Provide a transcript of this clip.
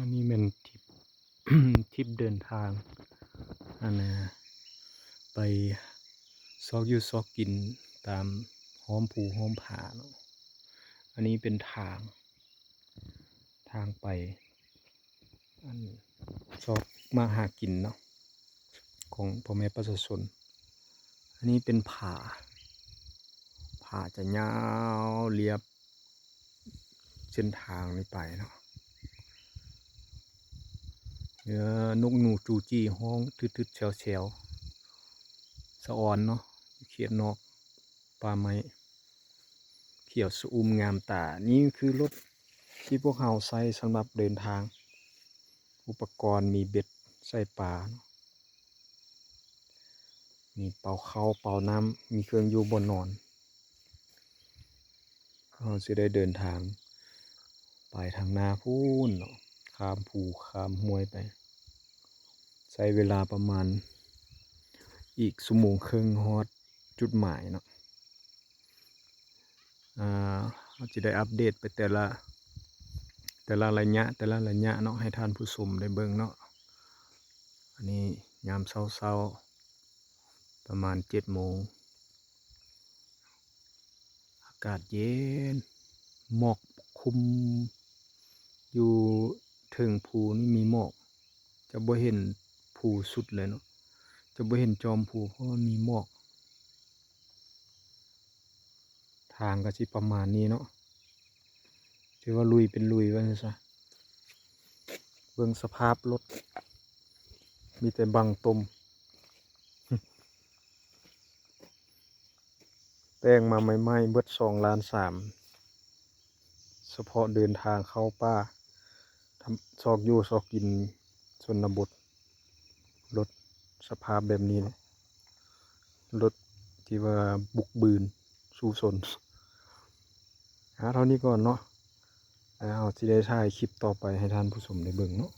อันนี้เป็นทริป ทริปเดินทางอันนะไปซอกอยู่ซอกกินตามห้อมภูห้อมผาเนาะอันนี้เป็นทางไปอันซอกมาหากินเนาะของพ่อแม่ประชาชนอันนี้เป็นผาจะยาวเรียบเส้นทางนี้ไปเนาะนกหนูจูจี้ห้องทึดๆแฉวสะออนเนาะเขียดนอกป่าไม้เขียวสะอุ่มงามตานี่คือรถที่พวกเราใช้สำหรับเดินทางอุปกรณ์มีเบ็ดใส่ปลามีเป่าเข้าเป่าน้ำมีเครื่องอยู่บนนอนเราจะได้เดินทางไปทางนาพูนเนาะข้ามภูข้ามห้วยไปใช้เวลาประมาณอีกชั่วโมงครึ่งฮอดจุดหมายเนาะเราจะได้อัปเดตไปแต่ละระยะเนาะให้ท่านผู้ชมได้เบิ่งเนาะอันนี้ยามเช้าประมาณ7 โมงอากาศเย็นหมอกคุมอยู่ถึงภูนี่มีหมอกจะบ่เห็นภูสุดเลยเนาะจะบ่เห็นจอมภูเพราะมันมีหมอกทางก็สิประมาณนี้เนาะถือว่าลุยเป็นลุยว่าซะเบิ่งสภาพรถมีแต่บังตมแต่งมาใหม่ๆเบิด2,3 ล้านเฉพาะเดินทางเข้าป่าทำซอกอยู่ซอกกินชนบทรถสภาพแบบนี้เลยรถที่ว่าบุกบืนสู่ชนเท่านี้ก่อนเนาะแล้วเอาสิได้ถ่ายคลิปต่อไปให้ท่านผู้ชมได้เบิ่งเนาะ